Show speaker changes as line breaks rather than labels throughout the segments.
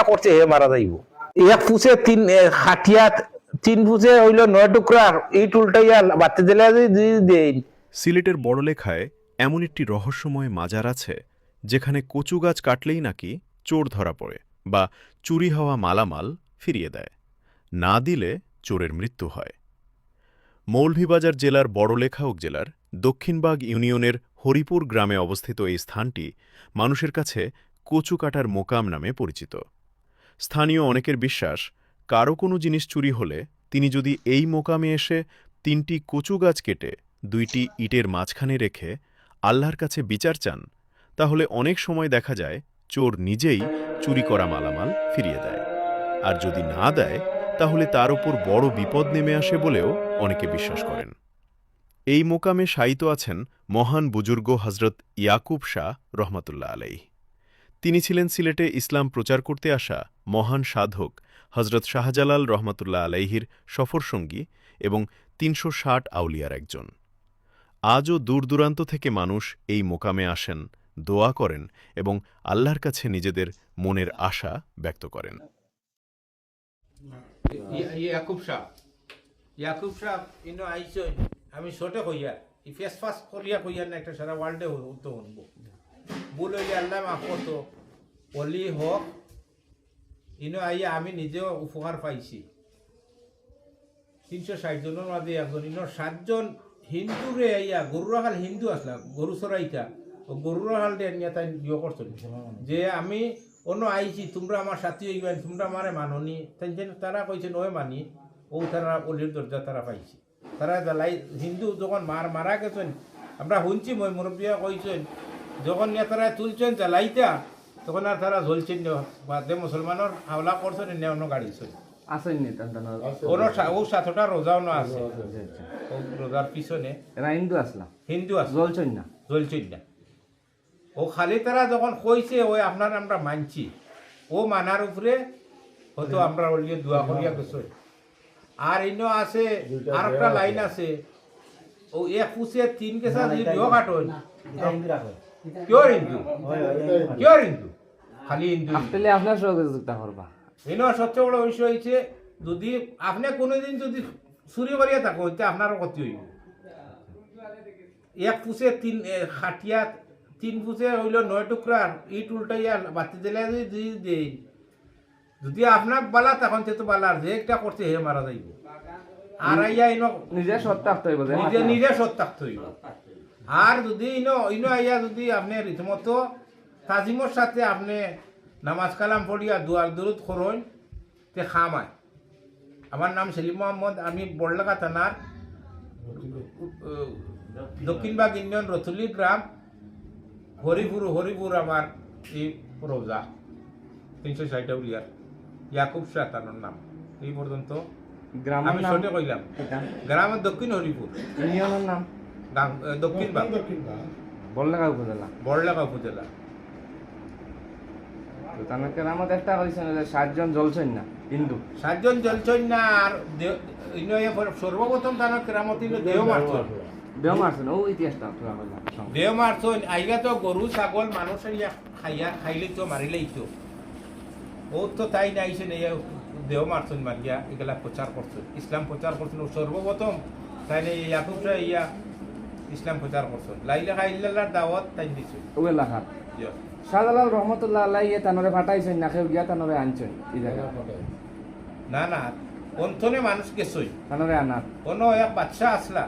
করছে হে মারা যাইব। এক ফুসে তিন হাটিয়া 3 ফুসে হইল 9 টুকরার ইট উল্টাইয়া বাতি দিলে দেই।
সিলেটের বড়লেখায় এমন একটি রহস্যময় মাজার আছে যেখানে কচু গাছ কাটলেই নাকি চোর ধরা পড়ে বা চুরি হওয়া মালামাল ফিরিয়ে দেয়, না দিলে চোরের মৃত্যু হয়। মৌলভীবাজার জেলার বড়লেখা উপজেলার দক্ষিণবাগ ইউনিয়নের হরিপুর গ্রামে অবস্থিত এই স্থানটি মানুষের কাছে কচু কাটার মোকাম নামে পরিচিত। স্থানীয় অনেকের বিশ্বাস, কারো কোনো জিনিস চুরি হলে তিনি যদি এই মোকামে এসে 3টি কচু গাছ কেটে 2টি ইটের মাঝখানে রেখে আল্লাহর কাছে বিচার চান, তাহলে অনেক সময় দেখা যায় চোর নিজেই চুরি করা মালামাল ফিরিয়ে দেয়। আর যদি না দেয় তাহলে তার উপর বড় বিপদ নেমে আসে বলেও অনেকে বিশ্বাস করেন। এই মোকামে শায়িত আছেন মহান বুজুর্গ হজরত ইয়াকুব শাহ রহমাতুল্লাহ আলাইহ। তিনি ছিলেন সিলেটে ইসলাম প্রচার করতে আসা মহান সাধক হজরত শাহজালাল রহমাতুল্লাহ আলাইহির সফরসঙ্গী এবং 360 আউলিয়ার একজন। আজও দূর দূরান্ত থেকে মানুষ এই মোকামে আসেন, দোয়া করেন এবং আল্লাহর কাছে নিজেদের মনের আশা ব্যক্ত করেন।
ইয়াকুব শাহ ইনো আইসই আমি ছোটে কইয়া ই ফেস ফাস করিয়া কইয়া না একটা সারা ওয়ার্ল্ডে তো শুনবো বলে আল্লাহ মাফ করতো অলি হোক ইনো আইয়া আমি নিজেও উপকার পাইছি। 360 জনের মাঝে একজন ইনো 7 জন হিন্দুরে আইয়া গরুরাহাল হিন্দু আসলা গরু চড়াইতা ও গরুরাহাল নিয়ে তাই ইয়ে করছো যে আমি অন্য আইছি তোমরা আমার সাথী হইবেন, তোমরা আমারে মাননি। তারা কইছে নয় মানি ও তারা অলির দরজা তারা পাইছে। তারা জ্বালাই হিন্দু যখন মারা গেছেন আমরা শুনছি মই মুরব্বীরা কইছেন যখন নিয়ে তারা তুলছেন জ্বালাইতা তখন আর তারা জ্বলছেন বাদে মুসলমানের হাওলা করছেন নে অন্য গাড়িছেন
আসেন নি
ওর ও 7টা রোজাও না আছে ও রোজার পিছনে
এরা হিন্দু আসলাম
হিন্দু আছে
জ্বলছেন না
ও খালি তারা যখন কইছে ওই আপনার আমরা মানছি ও মানার উপরে হয়তো আমরা ওলিয়ে দোয়া করিয়া গেছে। আর ইনো আছে আর একটা লাইন আছে ও এক ফুসে 3 কেসা যদি বিয়ে কাটন কিয় হিন্দু খালি হিন্দু
আসলে আপনার সহযোগিতা করবা।
ইনো সবচেয়ে বড় বিষয় হয়েছে যদি আপনি কোনোদিন যদি চুরি করিয়া থাকো হইতে আপনারও ক্ষতি হইব। এক ফুসে 3 ফুসে হইল 9 টুকরার ইট উল্টাইয়া বাতি দিলে দেই যদি আপনার বালা তখন তো বালার যে একটা করছে হে মারা যাইব। আর আইয়া ইনো
নিজে সত্য থাকতে হইব,
নিজে সৎ থাকতে হইব। আর যদি ইনো আইয়া যদি আপনি রীতিমতো তাজিমর সাথে আপনি নামাজ কালাম পড়িয়া দুয়ার দুরুদ করুন তে খামায়। আমার নাম সেলিম মোহাম্মদ, আমি বড়লেখা থানার দক্ষিণবাগ ইউনিয়ন রতুলি গ্রাম হরিপুর আমার এই রোজা 360 উলিয়ার ইয়াকুব শাহ তার নাম। এই পর্যন্ত আমি ছোটে কইলাম গ্রামের দক্ষিণ হরিপুর
ইউনিয়নের নাম
দক্ষিণবাগ
বড়লেখা উপজেলা। তো তানকে নামত একটা কইছেন যে 7 জন জ্বলছেন না হিন্দু,
7 জন জ্বলছেন না। আর সর্বপ্রথম তার কেরামতি দেহ মারছেন
দেও মারছেন ও ইতিহাসটা তোরা কইলাম
দেহ মারছেন আইগা তো গরু ছাগল মানুষের খাইলেই তো মারিলেই তো ও তো তাই নাইছেন দেহ মারছেন মারিয়া এগুলা প্রচার করছেন, ইসলাম প্রচার করছেন। সর্বপ্রথম তাই ইয়াকুব শাহ ইয়া ইসলাম প্রচার করছেন, লা ইলাহা ইল্লাল্লাহর দাওয়াত তাই দিছে
ও এলাকা। শাহজালাল রহমতুল্লাহ আলাইহি তানরে ফাটাইছেন না কেউ গিয়া তানরে আনছেন এই জায়গা
না অন্তনে মানুষ গেছই
তানরে আনার
কোনো এক বাচ্চা আসলা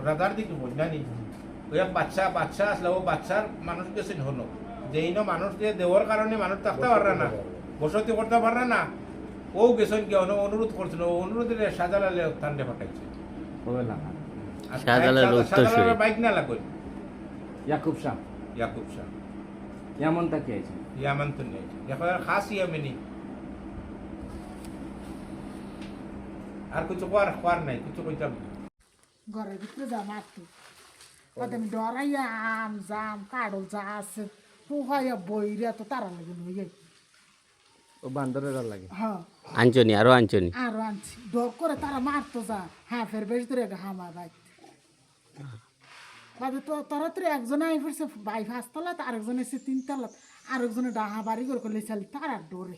রাধার দিকে বুঝলানি ওই এক বাচ্চা আসলা ও বাচ্চার মানুষ গেছেন হলো যে ইনো মানুষ দিয়ে দেওয়ার কারণে মানুষ থাকতে পারে না, বসতি করতে পারে না। ও গেছেন কি অনুরোধ করছেন, ও অনুরোধের শাহজালালে তান্ডে ফাটাইছে
ও এলাকা।
শাহজালালের বাইক না লাগবে
ইয়াকুব শাহ ইয়ামন তাকে আইছে
ইয়ামান তো নেই এখন খাস ইয়ামেনি আর কিছু করার নাই, কিছু কইতাম
ঘরের ভিতরে যা মারতো আমি ডরাইয়া আম জাম কাড়ল যা আছে পোহাইয়া বইরা তো তারা লাগে নই
ও বান্দরের লাগে।
হ্যাঁ
আঞ্চনি আরো আনছি
ডর করে তারা মারতো যা হ্যাঁ ফের বেশ ধরে হামা ভাই বাদে তো তারা তো একজন আই ফেরছে 22 তলাত আরেকজন এসে 3 তলাত আরেকজনে ডাহা বাড়ি করে করলে চাল তার আর ডরে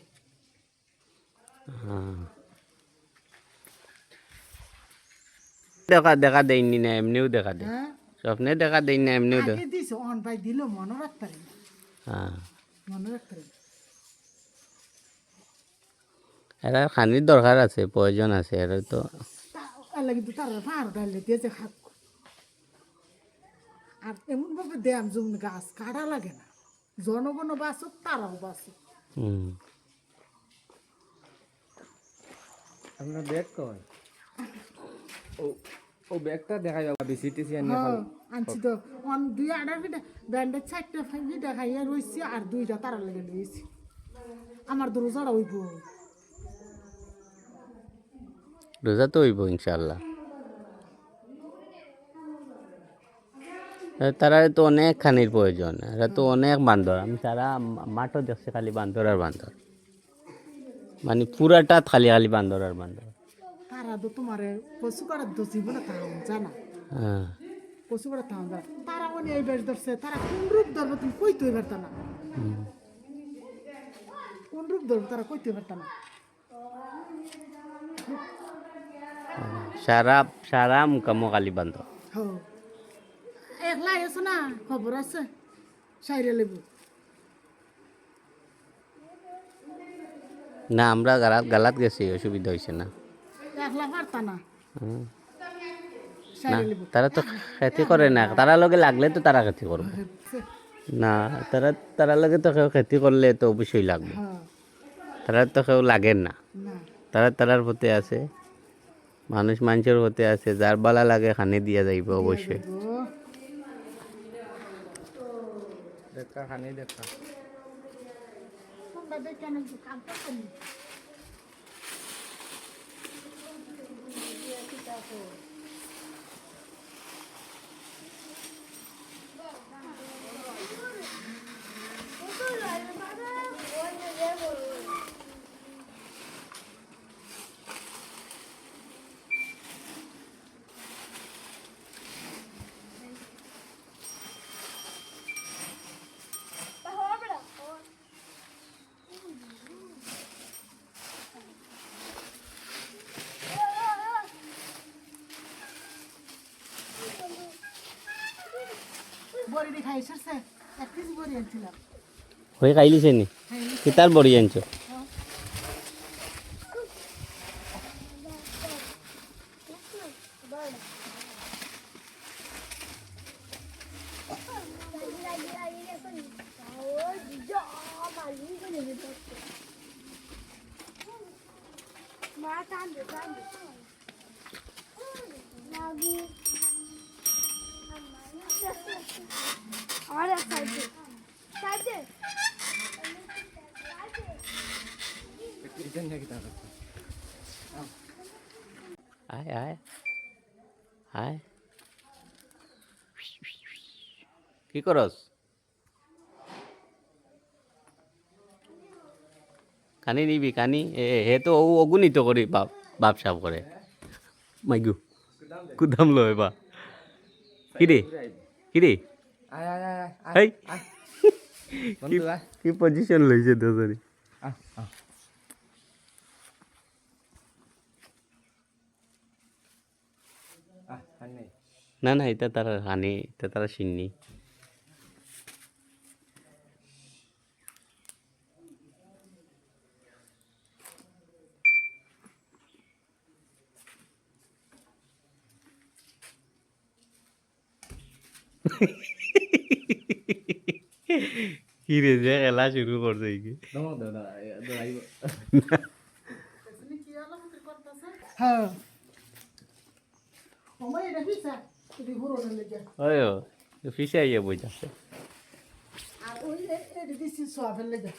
দেখা দেখা দেয়নি না এমনিও দেখা দেয়
হ্যাঁ
স্বপ্নে দেখা দেয় না এমনিও
আগে দিছে অন ভাই দিল মনে রাখতে পারি না
হ্যাঁ
মনে রাখতে পারি না।
এরা খানির দরকার আছে প্রয়োজন আছে এরা তো
আল্লাহ কিন্তু তার ফার ডালে দিয়েছে খাক আর এমন ভাবে দেয়াম যেমন গাছ কাটা লাগে না জনগণ বাঁচুক তারাও বাঁচুক
হুম
আপনার ব্যাগ কয় ও ও ব্যাগটা দেখা যাবে বিসিটিসি আনি
হ্যাঁ আনছি তো অন দুই আড়ার ফিটা ব্যান্ডের চারটা ফিটা খাইয়া রয়েছি আর দুইটা তারা লেগে লইছি আমার দরজাটা ওইব
রোজা তো হইব ইনশাল্লাহ তারা তো অনেক খানির প্রয়োজন এরা তো অনেক বান্দর আমি সারা মাঠও দেখছি খালি বান্দর আর বান্দর মানে পুরাটা খালি খালি বান্দর আর বান্দর
তারা তো তোমার পশু করার দোষ জীবনে তাও জানা
হ্যাঁ
পশু করার তাও জানা তারা মানে এই বেশ ধরছে তারা কোন রূপ ধরবে তুমি কইতেই পারত না কোন রূপ ধরবে তারা কইতেই পারত না
সারা সারা মুখামো খালি বান্দর
হ্যাঁ একলা এসো না খবর আছে সাইরে লেবু
না আমরা গালাত গেছি অসুবিধা হয়েছে না
একলা পারতা না
হুম। না
সাইরে লেবু
তারা তো খেতি করে না তারা লগে লাগলে তো তারা খেতি করবে না তারা লগে তো কেউ খেতি করলে তো অবশ্যই লাগবে
হ্যাঁ
তারা তো কেউ লাগেন না
না
তারার হতে আছে মানুষ মানুষের হতে আছে যার বালা লাগে খানি দিয়া যাইব অবশ্যই
দেখা খানি দেখা
তোমরা দেখে না কাম করতে বড়ি দেখাই এসেছে এক কেজি বড়ি আনছিলাম
হয়ে খাইলিছে নি কিতার বড়ি আনছো
এটা নিয়ে কি তা
আয় আয় আয় কি করস কানি নিবি কানি হে তো অগুণিত করি বাপ সাপ করে মাইগু কুদাম লয় বা কিরে কিরে
আয় আয় আয়
হেই
বন্ধু আয়
কি পজিশন লইছে দোসরি
আহ আহ খানি
না না এটা তারা হানি এটা তারা চিনি কি রে যে খেলা শুরু করছে কি
দমক দাদা দৌড়াইব
হ্যাঁ আমার এটা পিসা এটি ঘুরো না লেগে
ওই ফিসে আইয়া বইতাছে
আর ওই এটা দিছি সোয়াবের লেগে